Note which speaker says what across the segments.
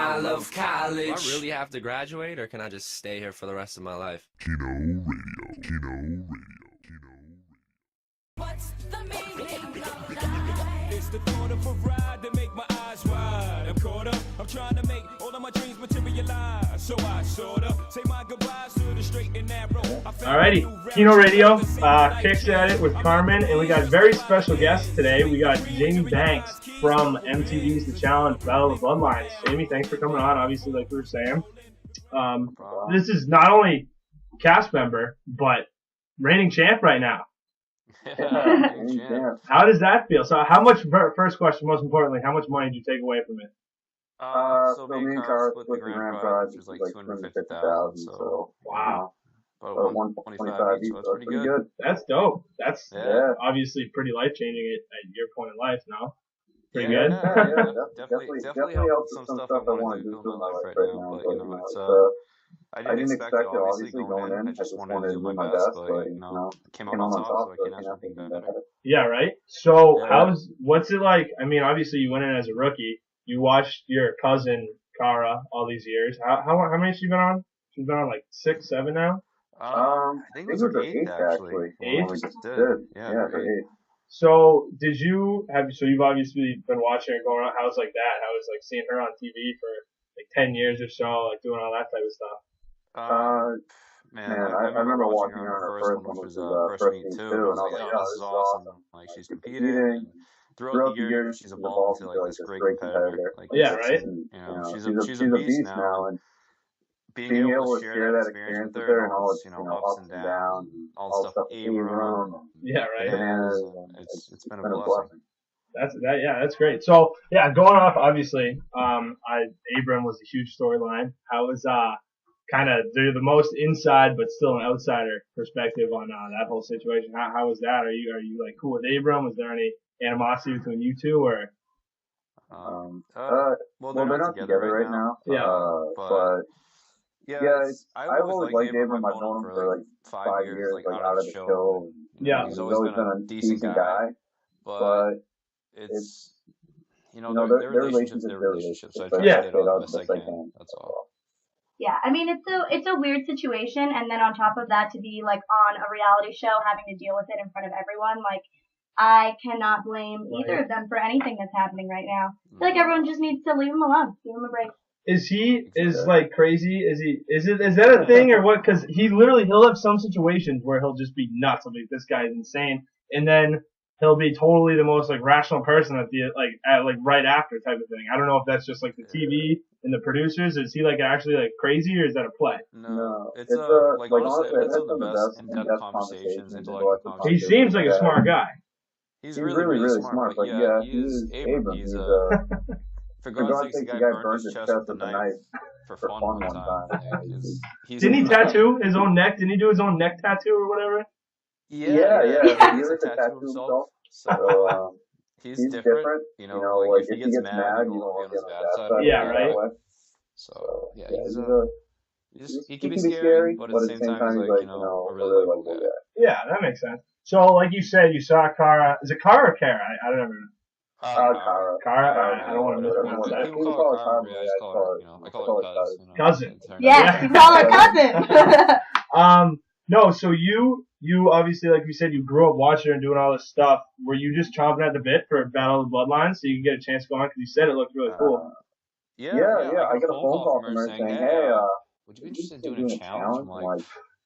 Speaker 1: smile of college. Do I really have to graduate, or can I just stay here for the rest of my life?
Speaker 2: Keno Radio. Keno Radio. Keno Radio.
Speaker 3: What's the meaning of life? It's the thought of a ride that make my eyes wide. I'm caught up, I'm trying to make all of my dreams materialize. So I sorta say my goodbyes to the straight and narrow.
Speaker 4: Alrighty, Keno Radio kicks at it with Carmen, and we got very special guests today. We got Jamie Banks from MTV's The Challenge, Battle of the Bloodlines. Jamie, thanks for coming on, obviously, like we were saying. This is not only cast member, but reigning champ right now.
Speaker 5: Yeah.
Speaker 4: How does that feel? So how much, first question, most importantly, how much money did you take away from it?
Speaker 5: So me and Cara split the grand prize, which was like $250,000, so
Speaker 4: wow.
Speaker 5: About 125 each, so that's pretty good.
Speaker 4: That's dope. That's obviously pretty life-changing at your point in life now. Pretty good.
Speaker 5: Yeah, definitely helps some stuff I want to do in my life right now. But, you know, it's, I didn't expect it, obviously, going in. I just wanted to do my best, but, you know, it came out on top, so I can't ask for anything better.
Speaker 4: Yeah, right? So, what's it like? I mean, obviously, you went in as a rookie. You watched your cousin, Cara, all these years. How many has she been on? She's been on like 6, 7 now?
Speaker 5: I think it was her 8th, actually.
Speaker 4: 8th?
Speaker 5: We just did. Yeah, her 8th.
Speaker 4: So, so you've obviously been watching her going on. How's like that? How was like seeing her on TV for like 10 years or so, like doing all that type of stuff?
Speaker 5: Man, I remember watching her on her first one, which was First Meet too, and I was like, oh, this is awesome. Like, she's competing. Throughout the years, she's evolved into like this great competitor. Like,
Speaker 4: yeah, right?
Speaker 5: You know, she's a beast now, and being able to share that experience with her and all its, you know, ups and downs, and all the stuff with Abram,
Speaker 4: yeah, right.
Speaker 5: Bananas, it's been a blessing.
Speaker 4: That's great. So yeah, going off obviously, Abram was a huge storyline. How was kind of the most inside but still an outsider perspective on that whole situation? How was that? Are you like cool with Abram? Was there any animosity between you two, or?
Speaker 5: Well, they're not together right now.
Speaker 4: Yeah.
Speaker 5: But yeah, I've always liked Abram. I've known him for like 5 years, like out of the show.
Speaker 4: Yeah.
Speaker 5: He's always been a decent guy. But it's, you know, their relationship's their relationship. So I try to get it out the best I can. That's all.
Speaker 6: Yeah, I mean, it's a weird situation, and then on top of that, to be like on a reality show, having to deal with it in front of everyone, like, I cannot blame either of them for anything that's happening right now. I feel like everyone just needs to leave him alone, give him a break.
Speaker 4: Is like crazy? Is that a thing or what? Because he'll have some situations where he'll just be nuts. I'll be like, this guy's insane, and then he'll be totally the most like rational person at right after type of thing. I don't know if that's just like the TV and the producers. Is he like actually like crazy, or is that a play?
Speaker 5: No, it's like honestly, it's some of the best in-depth conversations, intellectual conversations.
Speaker 4: He seems like a smart guy.
Speaker 5: He's really smart. But yeah, he's Abram. He's for God's sake, the guy burned his chest with a knife for fun one time.
Speaker 4: Didn't he tattoo his own neck? Didn't he do his own neck tattoo or whatever?
Speaker 5: Yeah. He likes to tattoo himself. So he's different. You know, like if he gets mad, you don't want to get on his bad side.
Speaker 4: Yeah, right.
Speaker 5: So yeah, he can be scary, but at the same time, he's like, you know, a really likable guy.
Speaker 4: Yeah, that makes sense. So, like you said, you saw Cara. Is it Cara or Kara? I don't know. Cara. I don't want to mispronounce that.
Speaker 5: People call her Cara. I call her
Speaker 4: cousin.
Speaker 6: Yes, you call her cousin.
Speaker 4: No, so you obviously, like you said, you grew up watching her and doing all this stuff. Were you just chomping at the bit for Battle of the Bloodlines so you could get a chance to go on? Because you said it looked really cool.
Speaker 5: Yeah. I got a phone call from her saying, hey, would you be interested in doing a challenge? I'm like,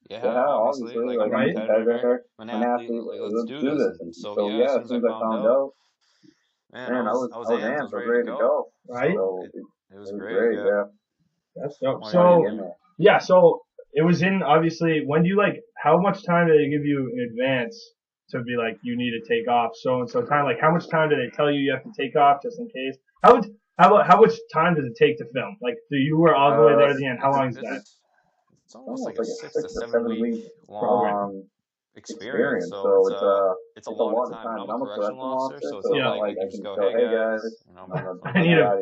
Speaker 5: yeah, obviously. Like, I'm a competitor, an athlete, let's do this. And so, yeah, as soon as I found out, man, I was amped. I was ready to go.
Speaker 4: Right?
Speaker 5: So, it was great, yeah.
Speaker 4: That's dope. So it was in, obviously, when do you, like, how much time did they give you in advance to be like, you need to take off so-and-so time? Like, how much time do they tell you have to take off just in case? How much time does it take to film? Like, you were all the way there at the end. How long is that?
Speaker 5: It's almost like a 6 to 7 week long experience. So it's a lot of time. I'm a correctional officer, so it's not like I can just go, hey guys,
Speaker 4: I need a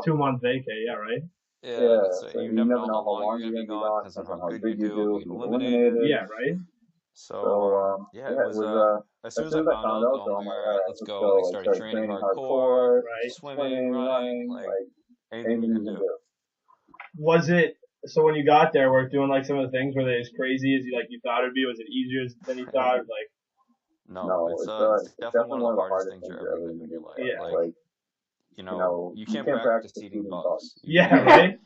Speaker 4: 2-month vacay, yeah, right?
Speaker 5: Yeah, so you never know how long you're going to be gone, depends on how good you do, you get eliminated.
Speaker 4: Yeah, right?
Speaker 5: So, it was, as soon as I found out, though, I'm like, alright, let's go. Like, started training hardcore, swimming, running, like, anything you can do.
Speaker 4: Was it, so when you got there, were it doing like some of the things, were they as crazy as you thought it'd be? Was it easier than you thought? Like,
Speaker 5: No, it's definitely one of the hardest things you're ever gonna do in your life.
Speaker 4: Yeah.
Speaker 5: Like, you can't practice eating bugs.
Speaker 4: yeah, right?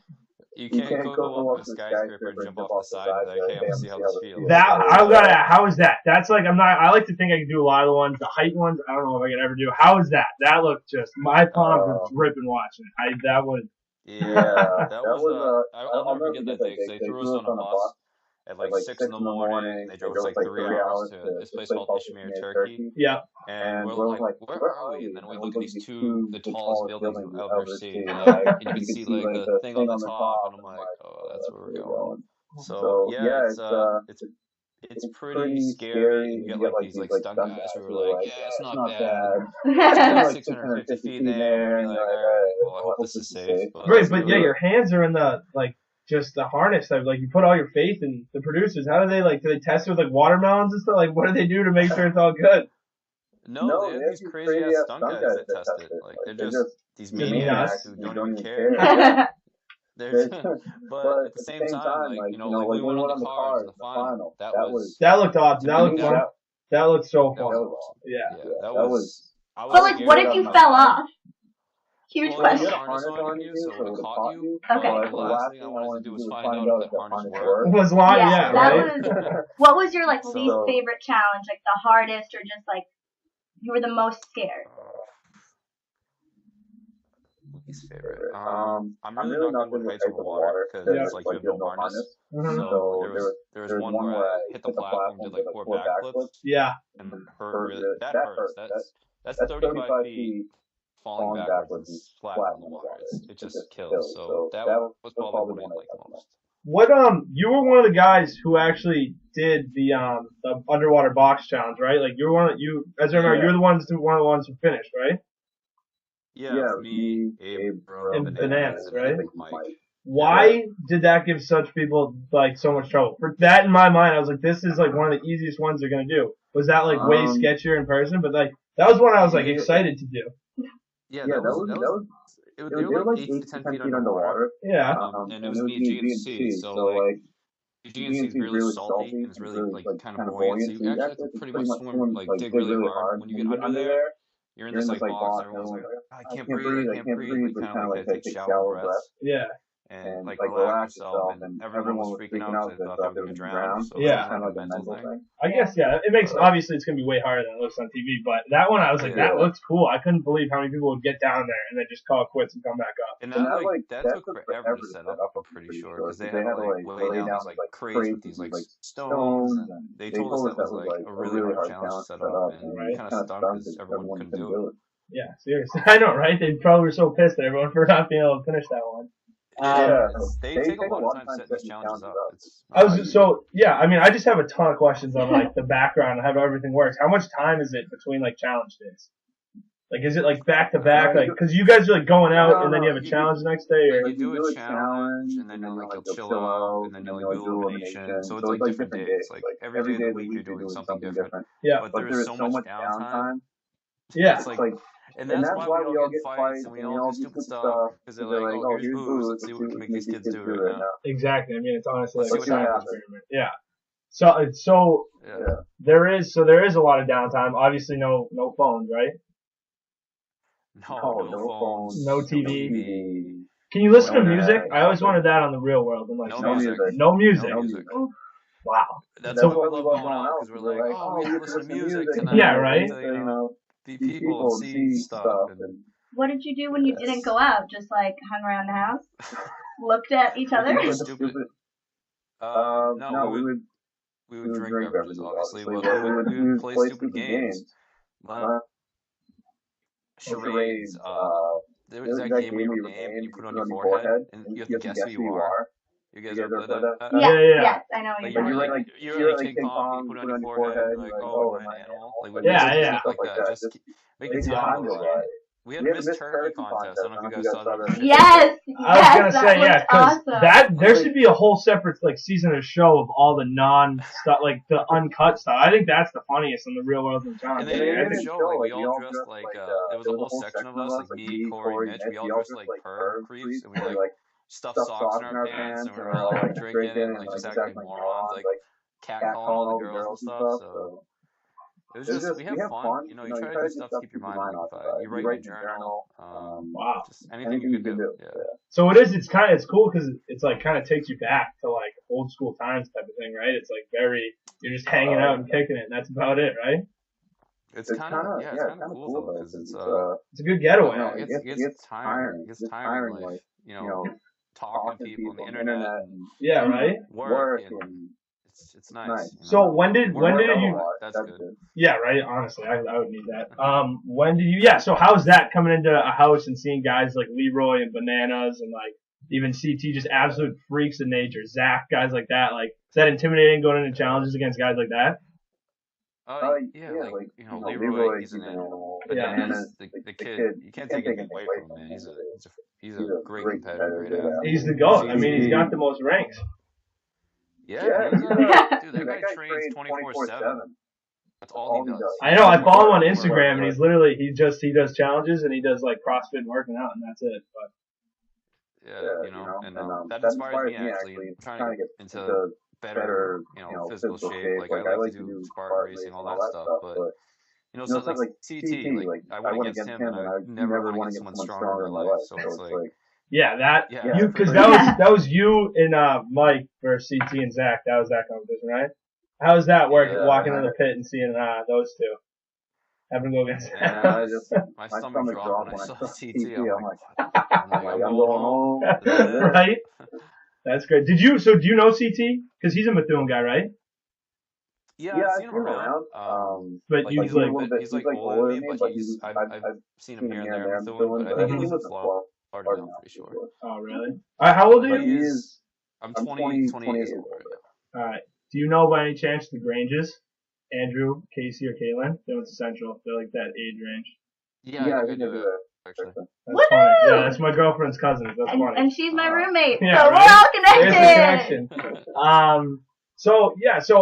Speaker 5: You can't go up to a skyscraper and jump off the side and be like, hey, I'm gonna see how this feels.
Speaker 4: How is that? That's like, I like to think I can do a lot of the ones, the height ones, I don't know if I can ever do. How is that? That looked just, my palms were dripping watching it. That was.
Speaker 5: Yeah, that was, I'll never forget that day, 'cause they threw us on a bus at like 6 in the morning. They drove us like 3 hours to this place called Ishmael, Turkey.
Speaker 4: Yeah.
Speaker 5: And we're like, where are we? And then we look at these the tallest buildings I've ever seen. And you can see like the thing on the top, and I'm like, oh, that's where we're going. So yeah, it's pretty scary. You get like these like stunt guys who are like, yeah, it's not bad. It's 650 feet in there. And you're like, all right, well, I hope this is safe.
Speaker 4: Right, but yeah, your hands are in the just the harness type. Like, you put all your faith in the producers. How do they test it with like watermelons and stuff? Like, what do they do to make sure it's all good?
Speaker 5: No, they have these crazy ass stunt guys that test it. Like, they're just these maniacs who don't even care. But at the same time, like we went on the cars in the final.
Speaker 4: That looked awesome. That looked fun. That looked so fun.
Speaker 5: Yeah, that was.
Speaker 6: But like, what if you fell off? Huge question.
Speaker 5: Harness on you, so it caught you.
Speaker 6: Okay.
Speaker 5: The last thing I wanted to do was find out if the harness worked.
Speaker 4: Was lying, yeah, right?
Speaker 6: What was your least favorite challenge? Like the hardest, or just like you were the most scared?
Speaker 5: Least favorite. I'm really not good with heights over water because it's like you have no harness. So there was one where I hit the platform, did like 4 backflips.
Speaker 4: Yeah.
Speaker 5: And that hurts. That's 35 feet. Falling backwards and flat on the water. It just kills. So that was probably what I liked the most.
Speaker 4: What you were one of the guys who actually did the underwater box challenge, right? Like you're one of as I remember, you're one of the ones who finished, right?
Speaker 5: Yeah, me, Abram,
Speaker 4: and Bananas, right? Mike. Why did that give such people like so much trouble? For that, in my mind, I was like, this is like one of the easiest ones they're gonna do. Was that like way sketchier in person? But like that was one I was like excited to do.
Speaker 5: Yeah, they were like 8 to 10 feet underwater.
Speaker 4: Yeah.
Speaker 5: And it was me and GNC, so like, GNC is really salty, and it's really like kind of buoyant, so you actually have to pretty much swim, like dig really hard. When you get under there, you're in this like box, and everyone's like, I can't breathe, like kind of like take shallow breaths.
Speaker 4: Yeah.
Speaker 5: And like relax yourself, and everyone was freaking out because they thought they were gonna drown. So yeah, kind of like a mental thing.
Speaker 4: I guess it makes obviously it's gonna be way harder than it looks on TV, but that one I was like, that looks cool. I couldn't believe how many people would get down there and then just call it quits and come back up.
Speaker 5: And that took forever to set up. I'm pretty sure because they had to like lay down these like crates with these like stones, and they told us that was like a really hard challenge to set up, and we kind of stuck because everyone couldn't do it.
Speaker 4: Yeah, seriously, I know, right? They probably were so pissed at everyone for not being able to finish that one.
Speaker 5: They take a lot of time setting these challenges up.
Speaker 4: I mean, I just have a ton of questions on like the background and how everything works. How much time is it between like challenge days? Like, is it like back to back? Like, because you guys are like going out and then you have a challenge the next day, or
Speaker 5: you do a challenge and then you'll chill out and then you'll do elimination. So it's like different days. Like every day of the week you're doing something different.
Speaker 4: Yeah.
Speaker 5: But there is so much downtime.
Speaker 4: Yeah.
Speaker 5: It's like. And that's why we all get fights and we all do stupid stuff because they're like, oh, here's booze. Let's see what we can make these kids do right now.
Speaker 4: Exactly. I mean, it's honestly like a science experiment. Yeah. So there is a lot of downtime. Obviously, no phones, right?
Speaker 5: No phones.
Speaker 4: No TV. Can you listen to music? I always wanted that on the real world. I'm like, no music. Wow.
Speaker 5: That's what we love going out because we're like, oh, we have to listen to music tonight.
Speaker 4: Yeah, right.
Speaker 5: Be people and see stuff. And
Speaker 6: what did you do when you didn't go out? Just like hung around the house, looked at each other.
Speaker 5: No, we would drink beverages, obviously, but we would play stupid games. Charades. There's that game where you name and you put it on your forehead, and you have to guess who you are. You guys ever play that?
Speaker 6: Yes, I know.
Speaker 5: Like you're like King Kong, you put it on your forehead, like, oh, I'm an animal. Like, stuff like that. Just make it time. We had a Miss Turkey contest. I don't know if you guys saw that.
Speaker 6: Yes,
Speaker 4: I was gonna say because there should be a whole separate like season of show of all the non-stuff, like the uncut stuff. I think that's the funniest in the real world of John.
Speaker 5: And they did a show like we all dressed like there was a whole section of us, like me, Corey, Mitch. We all dressed like perv creeps, and we like stuffed socks in our pants, and we're all like drinking and like just acting like morons, like catcalling all the girls and stuff. So it was just we have fun. You try to do stuff to keep your mind occupied. You write in your journal.
Speaker 4: Wow.
Speaker 5: Just anything you can do. Yeah.
Speaker 4: So it is. It's cool because it's like kind of takes you back to like old school times type of thing, right? It's like you're just hanging out and kicking it, and that's about it, right?
Speaker 5: It's kind of cool because it's
Speaker 4: a good getaway.
Speaker 5: It gets tiring. It gets tiring, like talking to people on the internet. And
Speaker 4: right.
Speaker 5: Work and it's nice.
Speaker 4: So when did you?
Speaker 5: That's good.
Speaker 4: Yeah, right. Honestly, I would need that. When did you? Yeah. So how's that coming into a house and seeing guys like Leroy and Bananas and like even CT, just absolute freaks of nature, Zach, guys like that? Like, is that intimidating going into challenges against guys like that?
Speaker 5: Leroy, he's an animal. Bananas, the kid, you can't take anything away from him, man. He's a great competitor.
Speaker 4: He's the GOAT. I mean, he's got the most ranks.
Speaker 5: Yeah. Dude, that guy trains 24/7. That's all he does.
Speaker 4: I know. I follow him on Instagram, and he's literally he does challenges and he does like CrossFit and working out, and that's it.
Speaker 5: But that inspires me actually. I'm trying to get into better, physical shape. Like I like to do spark racing, all that stuff. But so like CT, like I went against him, and I never want to get someone stronger in my life. So it's like.
Speaker 4: Because that was you and Mike versus CT and Zach. That was that competition, right? How does that work? Walking in the pit and seeing those two having to go against.
Speaker 5: My stomach dropped when I saw CT. I'm like, I'm going home.
Speaker 4: Right? That's great. Do you know CT? Because he's a Methuen guy, right?
Speaker 5: Yeah, I've seen him around.
Speaker 4: But
Speaker 5: he's like older than me, but I've seen him here and there in Methuen, but I think he was a Florida. I'm pretty sure.
Speaker 4: Oh, really? How old are you?
Speaker 5: I'm 20 years old right now.
Speaker 4: All right. Do you know by any chance the Granges? Andrew, Casey, or Kaylin? They went to Central. They're like that age range.
Speaker 5: Yeah, I do that, actually.
Speaker 4: That's funny. Yeah, that's my girlfriend's cousin. That's funny.
Speaker 6: And she's my roommate,
Speaker 4: yeah,
Speaker 6: so
Speaker 4: right?
Speaker 6: we're all connected.
Speaker 4: There's a connection. So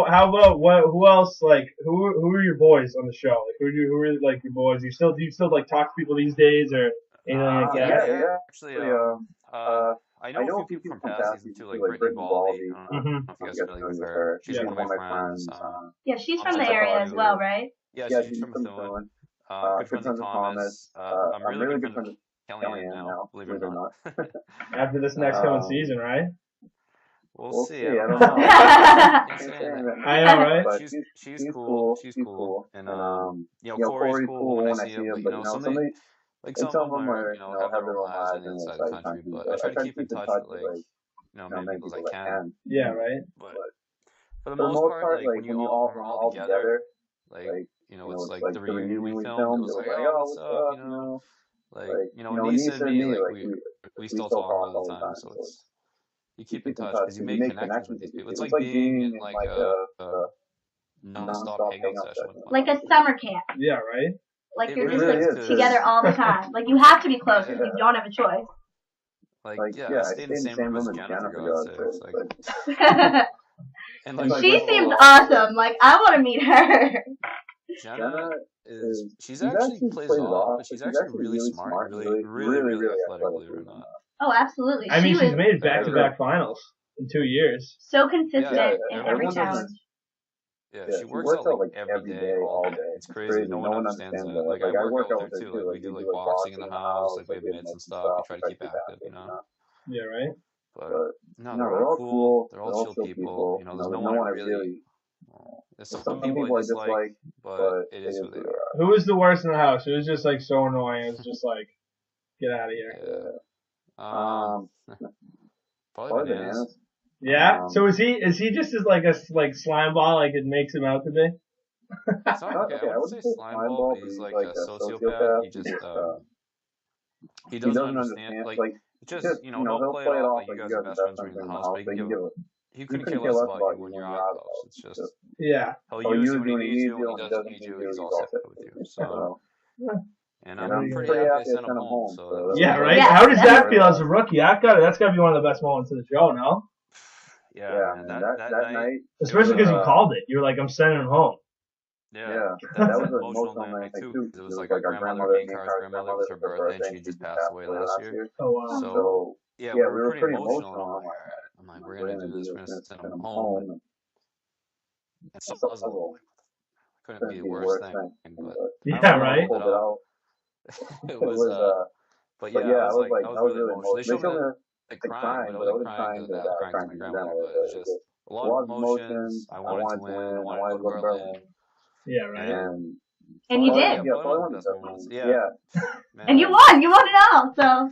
Speaker 4: how about who else, like, who are your boys on the show? Like, who are like your boys? Do you still like talk to people these days, or anything like that?
Speaker 5: Yeah. Actually, I know a few people from past season too, like Brittany Baldy. I don't know if you guys are familiar with her. She's one of my friends.
Speaker 6: Yeah, she's from the area as well, right?
Speaker 5: Yeah, she's from Methuen. Good friends with Thomas. I'm really good friends with Kellyanne now, believe it or not.
Speaker 4: After this next coming season, right?
Speaker 5: We'll see. I don't know.
Speaker 4: I know, right?
Speaker 5: She's cool. She's cool. And Corey's cool when I see him. But some of them are have their own lives inside the country. But I try to keep in touch with many people as I can.
Speaker 4: Yeah, right.
Speaker 5: But for the most part, like when you are all together, it's like the reunion we filmed. It was like, oh, what's up? When Nisa and me, we still talk all the time. So it's you keep in touch because you make connections with these people. It's like being in like a non-stop hangout session.
Speaker 6: Like a summer camp.
Speaker 4: Yeah, right.
Speaker 6: Like you're just together all the time. Like you have to be close because you don't have a choice.
Speaker 5: I stayed in the same room as Jennifer, for God's sake.
Speaker 6: She seems awesome. Like I want to meet her.
Speaker 5: Jenna she's actually plays off, but she's actually really smart, really athletic, believe it or not.
Speaker 6: Oh, absolutely.
Speaker 4: I mean, she's made back-to-back finals in 2 years.
Speaker 6: So consistent in every challenge.
Speaker 5: Yeah, she works out like every day, all day. It's crazy. No one understands that. Like I work out there too. Like we do like boxing in the house. Like we have mitts and stuff. We try to keep active,
Speaker 4: Yeah, right.
Speaker 5: But no, they're all cool. They're all chill people. There's no one I really. There's some people I dislike, but it is who they are.
Speaker 4: Who was the worst in the house? It was just like so annoying. It's just like, get out of here.
Speaker 5: Yeah. Probably Bananas.
Speaker 4: Yeah. So is he just as like a slime ball like it makes him out to be?
Speaker 5: It's not okay. I wouldn't say slime ball, but he's like a sociopath. He just he doesn't understand. Like just he'll play it off like you guys are best friends when you're in the house, but he couldn't care less about you when you're out of the house. It's just he'll use you when he needs you. When he doesn't need you, he's all set with you. So. And I'm pretty happy I sent him home. So
Speaker 4: yeah, right. Yeah, how does that feel as a rookie? That's got to be one of the best moments of the show, no?
Speaker 5: Yeah, man, that night.
Speaker 4: Especially because you called it. You were like, I'm sending him home.
Speaker 5: Yeah, that was an emotional night too. It was like our grandmother, Car's grandmother, with her birthday, and she just passed away last year.
Speaker 6: Oh wow.
Speaker 5: So yeah, we were pretty emotional. And I'm like, we're gonna do this. We're gonna send him home. And it's a puzzle. Couldn't be the worst thing. But
Speaker 4: yeah, right.
Speaker 5: It was but yeah, I was really emotional. They showed me like crying, but I wasn't crying because I was crying because my grandmother. But it was just a lot of emotions. I wanted to win. I wanted to go to Berlin.
Speaker 4: Yeah, right.
Speaker 6: And you did.
Speaker 5: Yeah. Man,
Speaker 6: And you won. You won it all. So.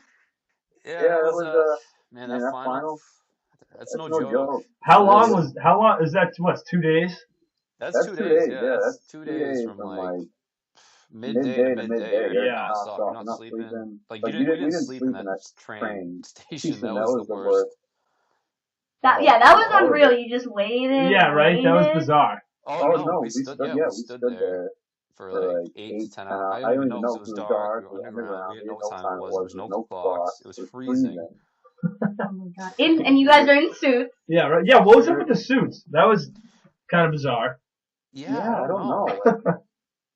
Speaker 5: Yeah, it was man, that final. That's no joke.
Speaker 4: How long is that? What's 2 days?
Speaker 5: That's 2 days. Yeah, that's 2 days from like midday to midday. You're nonstop. You're not sleeping. Like we didn't sleep in that train station. That was the worst.
Speaker 6: That was unreal. You just waited.
Speaker 4: Yeah, right. That was bizarre.
Speaker 5: Oh no, we stood there for like 8 to 10 hours. I didn't even know because it was dark. We were underground. We didn't know what time it was. There was no clocks. It was freezing.
Speaker 6: Oh my god! And you guys are in suits.
Speaker 4: Yeah, right. Yeah, what was up with the suits? That was kind of bizarre.
Speaker 5: Yeah, I don't know.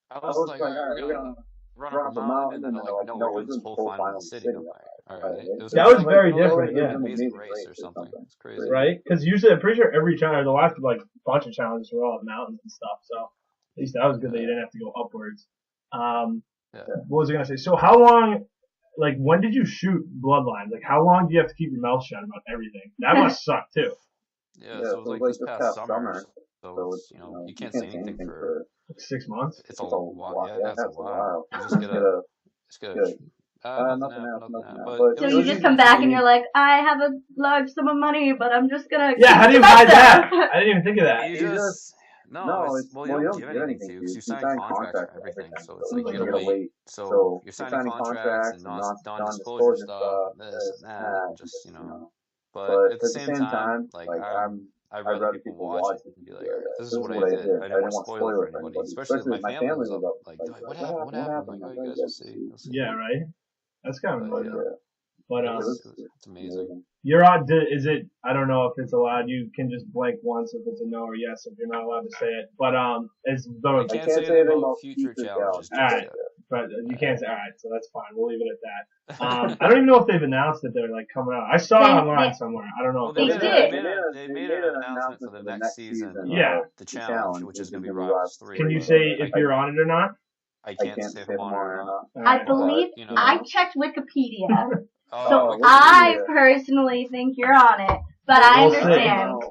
Speaker 5: I was like, we're gonna run up a mountain, and then they're like, no, we're doing this whole final city. I'm like, all right.
Speaker 4: That was very different. Yeah,
Speaker 5: Amazing Race or something. It's crazy.
Speaker 4: Right? Because usually, I'm pretty sure every challenge, the last like bunch of challenges were all mountains and stuff. So at least that was good that you didn't have to go upwards. What was I gonna say? So how long? Like, when did you shoot Bloodlines? Like, how long do you have to keep your mouth shut about everything? That must suck too.
Speaker 5: Yeah, so it was like this past summer. So it's, you can't say anything for
Speaker 4: 6 months.
Speaker 5: It's a while. Yeah, that's a while. You just gotta. Nothing.
Speaker 6: So you just come back and you're like, I have a large sum of money, but I'm just gonna.
Speaker 4: Yeah, how do you hide that? I didn't even think of that.
Speaker 5: You just. No, you don't give anything to you because you sign contracts for everything. So it's like you gotta wait. So you're signing contracts and non-disclosure stuff, this and that, and just But at the same time, like I'd rather people watch it and be like, this is what I did. I didn't want to spoil it for anybody, especially if my family was up. Like, what happened? What happened? Like, oh, you guys will see.
Speaker 4: Yeah, right. That's kind of weird. But
Speaker 5: it's amazing.
Speaker 4: You're on. Is it? I don't know if it's allowed. You can just blank once if it's a no or yes if you're not allowed to say it. But it's.
Speaker 5: I can't say anything about future challenges.
Speaker 4: All right, but you can't say. All right, so that's fine. We'll leave it at that. I don't even know if they've announced that they're like coming out. I saw it online somewhere. I don't know.
Speaker 6: They did.
Speaker 5: They made an announcement for the next season.
Speaker 4: Yeah.
Speaker 5: The challenge, which is going to be Rivals 3.
Speaker 4: Can you say if you're on it or not?
Speaker 5: I can't say if I'm on it or not.
Speaker 6: I believe I checked Wikipedia.
Speaker 5: So
Speaker 6: I personally think you're on it, but I understand.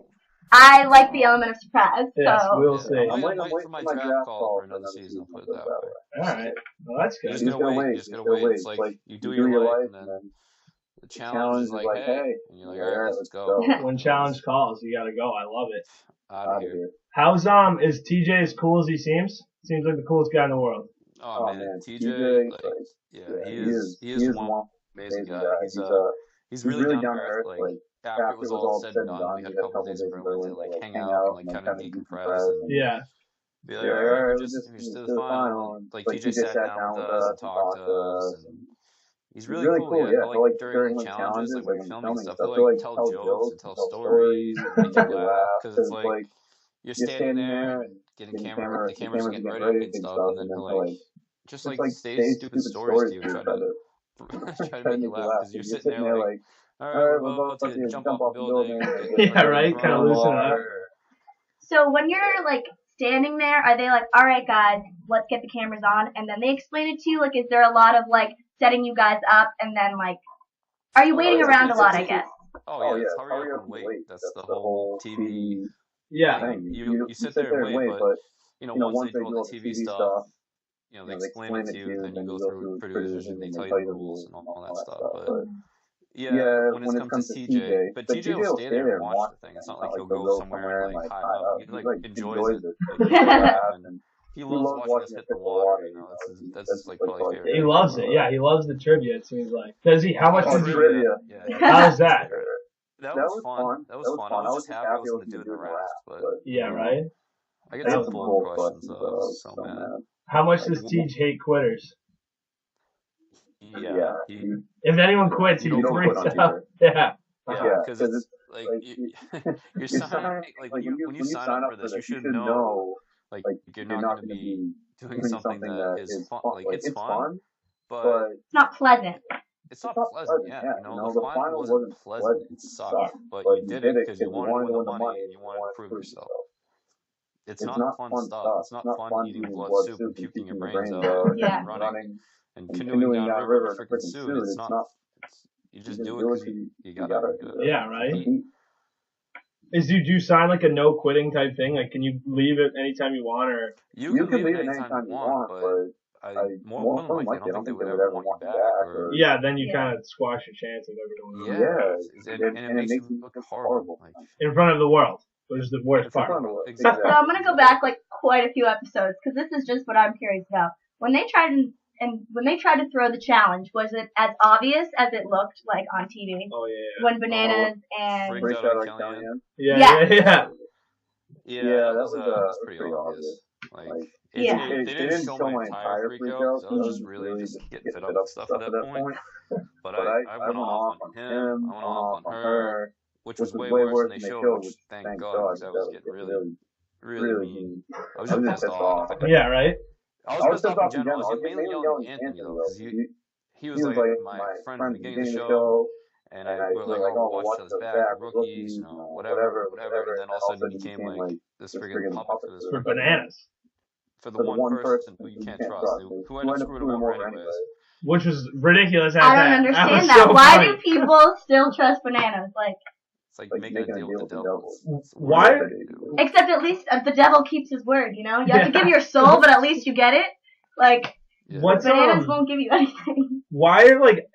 Speaker 6: I like the element of surprise.
Speaker 4: Yes,
Speaker 6: so.
Speaker 4: we'll see.
Speaker 5: I'm waiting for my draft call for another season. Put it that way.
Speaker 4: All right, well that's good.
Speaker 5: You're just gonna wait. It's like you do your life, and then the challenge is like, hey, and you're like, all right, let's go.
Speaker 4: When challenge calls, you gotta go. I love it.
Speaker 5: Out of here.
Speaker 4: How's is TJ as cool as he seems? Seems like the coolest guy in the world.
Speaker 5: Oh man, TJ, like, he is one amazing guy. He's really down to earth. Like after it was all said and done, we had a couple days in Berlin to like hang out and like kind of decompress. And be like, alright, we're just to the final. Like TJ sat down with us and talked to us. And he's really cool. Yeah, like during challenges, like when we're filming stuff, he'll like tell jokes and tell stories and make you laugh because it's like you're standing there and the camera's getting ready and stuff, and then he'll like just like say stupid stories to you and try to make you laugh because you're sitting there like, all right, we're about to jump off the building.
Speaker 4: Yeah, right. Kind of loosen up.
Speaker 6: So when you're like standing there, are they like, all right, guys, let's get the cameras on, and then they explain it to you? Like, is there a lot of like setting you guys up, and then like, are you waiting around a lot? I guess.
Speaker 5: Oh yeah, it's hurry up and wait. That's the whole TV.
Speaker 4: Yeah.
Speaker 5: Thing. You sit there and wait, but once they do all the TV stuff. They explain it to you, then you go through producers and they tell you the rules and all that stuff. But when it comes to TJ, but TJ will stay there and watch the thing. It's not like he'll go somewhere and like hide out. He like enjoys it. And he loves watching us hit the water. That's just like probably favorite.
Speaker 4: He loves it. Yeah, he loves the trivia. It seems like. Does he? How much
Speaker 5: trivia?
Speaker 4: How's that?
Speaker 5: That was fun. I was just happy I was going to do the rest. But
Speaker 4: yeah, right.
Speaker 5: I get some bold questions though. So mad.
Speaker 4: How much does Tej hate quitters?
Speaker 5: Yeah.
Speaker 4: If anyone quits, he freaks out. Yeah.
Speaker 5: Yeah, because it's like you're signing, like when you sign up for this, you should know like you're not going to be doing something that is fun. Like it's fun, but
Speaker 6: it's not pleasant.
Speaker 5: it's not pleasant. Yeah, the final wasn't pleasant. It sucked, but you did it because you wanted to win the money and you wanted to prove yourself. It's not fun stuff. It's not fun eating blood soup and puking your brains out and running and canoeing down a river in a freaking suit. It's not. You just do it because you gotta do it.
Speaker 4: Yeah, right. Do you sign like a no quitting type thing? Like, can you leave it anytime you want, or
Speaker 5: you can leave it anytime you want, but more than likely, I don't think they would ever want you back.
Speaker 4: Yeah, then you kind of squash your chance of ever doing it.
Speaker 5: Yeah, and it makes you look horrible. Like,
Speaker 4: in front of the world, which is the worst part.
Speaker 5: Exactly.
Speaker 6: So I'm gonna go back like quite a few episodes because this is just what I'm curious about. When they tried to throw the challenge, was it as obvious as it looked like on TV?
Speaker 4: Oh yeah.
Speaker 6: When Bananas and
Speaker 5: Freaks out on Kellyanne.
Speaker 4: Yeah,
Speaker 5: that was pretty obvious. Like, they didn't show my entire freak out, so I was just really just getting fed up with stuff at that point. But I went off on him, I went off on her, which was way worse than they showed, which thank God, because I was getting really mean. I was just pissed off.
Speaker 4: Yeah, right?
Speaker 5: I was pissed off in general. I was mainly yelling at Anthony, though, because he was like my friend at the beginning of the show. And I was like, oh, watch this back, rookies, whatever. And then all of a sudden he became like this friggin' puppet for this.
Speaker 4: For Bananas.
Speaker 5: For the one person who you can't trust, who ended up screwing him over anyways.
Speaker 4: Which was ridiculous.
Speaker 6: I don't understand that. Why do people still trust Bananas? Like,
Speaker 5: it's like making a deal with the devil.
Speaker 4: Why?
Speaker 6: Except at least the devil keeps his word, you know? You have to give your soul, but at least you get it. Like, Bananas won't give you anything.
Speaker 4: Why are like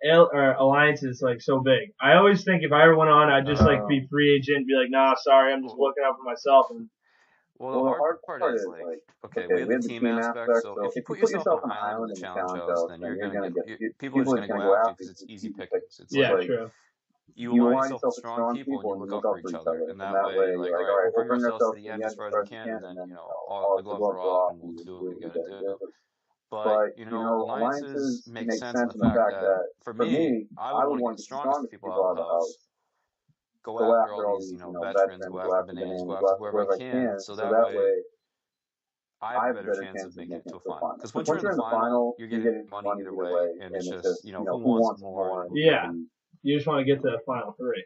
Speaker 4: alliances like so big? I always think if I ever went on, I'd just like be free agent and be like, nah, sorry, I'm just looking out for myself. And
Speaker 5: well, the hard part is like, okay, we have the team aspect. So if you put yourself on an island in the challenge house, then you're gonna get people are just gonna go after you because it's easy pickings. It's like,
Speaker 4: true.
Speaker 5: You align yourself with strong people and you look out for each other, and that way, like, all right, we'll bring ourselves to the end as far as we can, and then all the gloves are off, and we'll do what we gotta do. But alliances make sense in the fact that for me, I would want the strongest people out of the house. Go after all these, veterans, go after Bananas, go after whoever I can, so that way I have a better chance of making it to a final. Because once you're in the final, you're getting money either way, and it's just, who wants more?
Speaker 4: Yeah, you just want to get to the final three.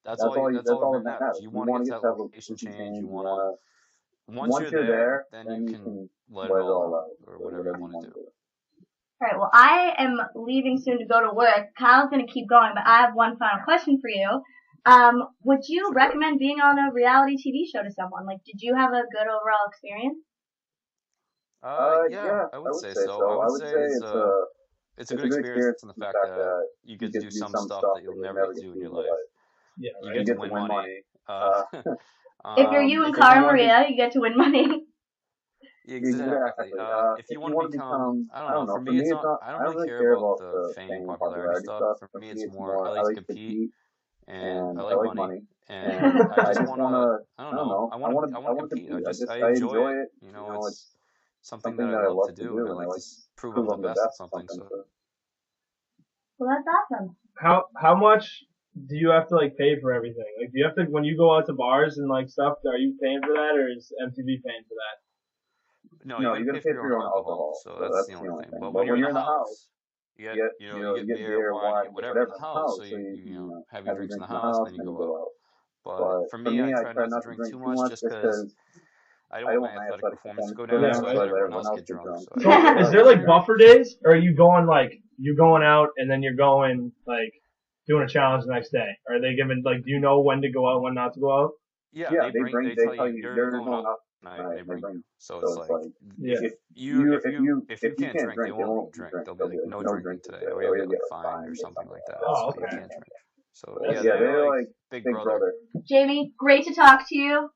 Speaker 5: That's all that matters. You want to get that location change. You want to. Once you're there, then you can let it all out, or whatever you want to do.
Speaker 6: Alright, well, I am leaving soon to go to work. Kyle's going to keep going, but I have one final question for you. Would you recommend being on a reality TV show to someone? Like, did you have a good overall experience?
Speaker 5: Yeah, I would say so. I would say it's a good experience in the fact that you get to do some stuff that you'll never get to do in your life.
Speaker 4: Yeah,
Speaker 5: you get to win money.
Speaker 6: If you're you and Cara Maria, you get to win money.
Speaker 5: Exactly. If you want to become, I don't know. For me, it's not. I don't really care about the fame, popularity stuff. For me, it's more. I like to compete, and I like money, and I just want to. I don't know. I want to compete. I enjoy it. It's something that I love to do, and I like to prove I'm the best at something. So.
Speaker 6: Well, that's awesome.
Speaker 4: How much do you have to like pay for everything? Like, do you have to when you go out to bars and like stuff? Are you paying for that, or is MTV paying for that?
Speaker 5: No, you gotta pay for your own alcohol. So that's the only thing. But when you're in the house, you get beer, wine, whatever in the house. So you have your drinks in the house, and then you go out. But for me, I try not to drink too much just because I don't want my athletic performance to go down, so I let everyone else get drunk.
Speaker 4: So is there like buffer days, or are you going like you're going out and then you're going like doing a challenge the next day? Are they giving like do you know when to go out, when not to go out?
Speaker 5: Yeah, they tell you you're going up. They bring you. So it's like if you can't drink, they won't drink. They'll be like no drinking today, or you'll get fined or something like that.
Speaker 4: Oh,
Speaker 5: so you can't drink. So
Speaker 4: they're
Speaker 5: like big brother.
Speaker 6: Jamie, great to talk to you.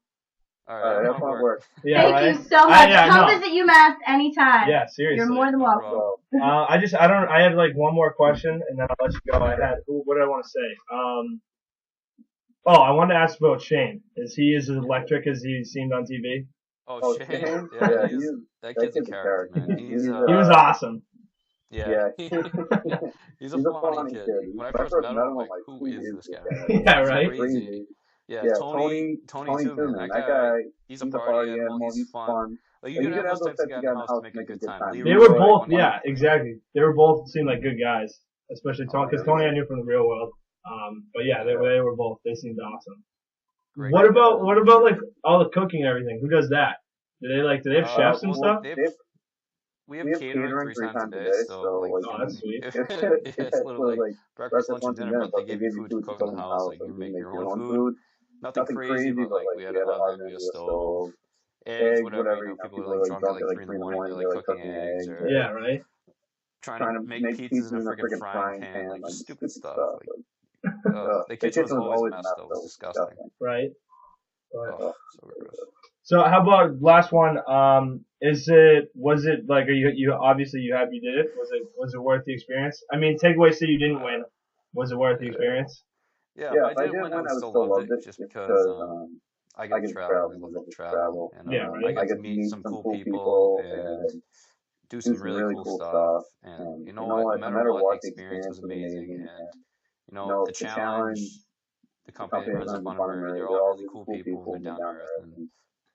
Speaker 5: All right, that's my work.
Speaker 4: Yeah,
Speaker 6: Thank you so much. Come visit UMass anytime.
Speaker 4: Yeah, seriously.
Speaker 6: You're more than welcome.
Speaker 4: I had like one more question and then I'll let you go. What did I want to say? I wanted to ask about Shane. Is he as electric as he seemed on TV?
Speaker 5: Oh, Shane? Yeah, that kid's a character, man. He
Speaker 4: was awesome.
Speaker 5: Yeah. He's a funny kid. When I first met him, I'm like, who is this guy?
Speaker 4: Yeah, right?
Speaker 5: Crazy. Yeah, Tony too, man. That guy, he's a party animal, he's fun. Like, you could have those types of guys in the house to make a good time.
Speaker 4: They were both, yeah, exactly. They were both seemed like good guys. especially Tony, because Tony I knew from the real world. But yeah, they were both. They seemed awesome.
Speaker 5: Great.
Speaker 4: What about like all the cooking and everything? Who does that? Do they have chefs and stuff?
Speaker 5: We have catering 3 times a day, so like,
Speaker 4: oh, that's sweet.
Speaker 5: it's literally like breakfast, lunch, and dinner, but they give you food to cook in the house. Like you make your own food. Nothing crazy, but like we had an oven, we had a stove, eggs, whatever. You know, people are like drunk at like 3 in the morning, they're like cooking eggs, or
Speaker 4: yeah, right.
Speaker 5: Trying to make pizzas in a freaking frying pan, like stupid stuff. Like, the kitchen was always messed up. It was disgusting.
Speaker 4: Right.
Speaker 5: Oh, so gross.
Speaker 4: So how about last one? Was it like, are you obviously you happy you did it? Was it worth the experience? I mean, takeaway say you didn't win. Was it worth the experience?
Speaker 5: Yeah, if I didn't win, I would still loved it just because I get to travel. I love to travel. And I get to meet some cool people and do some really cool stuff. And you know what? No matter what, the experience was amazing. And you know, the challenge, the company that runs up on Murray, they're all really cool people and they're down to earth. And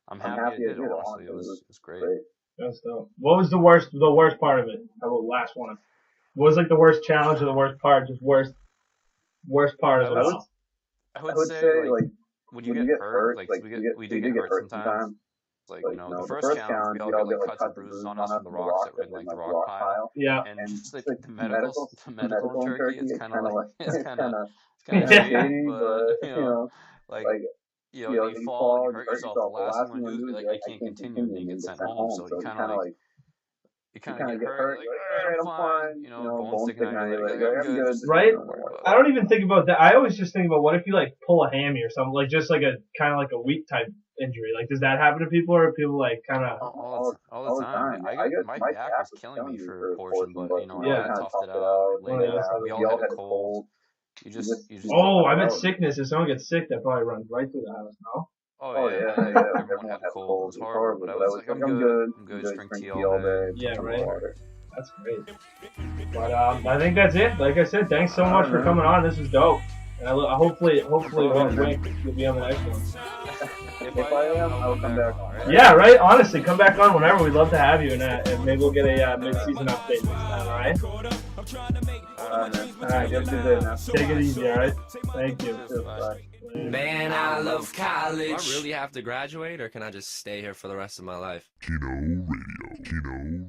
Speaker 5: I'm happy I did it. Honestly, it was great.
Speaker 4: That's dope. What was the worst part of it? How about the last one? What was like the worst challenge or the worst part? Just worst part of it all?
Speaker 5: I would say like when you get hurt, like we did get hurt sometimes. Like, you know, the first challenge, we all get like cuts and bruises on us from the rocks that were in like the rock pile.
Speaker 4: Yeah.
Speaker 5: And just like the medical in Turkey, it's kind of like, it's kind of shady, but you know, like, you know, you fall and you hurt yourself, the last thing you want to do is be like, I can't continue, and you get sent home. So you kind of get hurt, like, alright, I'm fine, you know, bone sticking out, you're like, I'm good.
Speaker 4: Right? I don't even think about that. I always just think about what if you like pull a hammy or something, like just like a kind of like a weak type injury. Like, does that happen to people, or are people like kind of
Speaker 5: all the time? My back was killing me for a portion, but you know, I toughed it out. We all had a cold. You just.
Speaker 4: Oh, I meant sickness. If someone gets sick, that probably runs right through the house. No.
Speaker 5: Oh yeah. Everyone had a cold. It was horrible, but I was like, I'm good. I'm good. Just drink tea all day.
Speaker 4: Yeah, right. That's great. But I think that's it. Like I said, thanks so much for coming on. This is dope. And hopefully you'll be on the next one.
Speaker 5: If I am, I'll come back on. Right?
Speaker 4: Yeah, right. Honestly, come back on whenever. We'd love to have you, and maybe we'll get a mid-season update next time. All right. All right. Get to this. Take it easy. All right. Thank you. Bye.
Speaker 1: Man, I love college. Do I really have to graduate, or can I just stay here for the rest of my life?
Speaker 2: Keno Radio.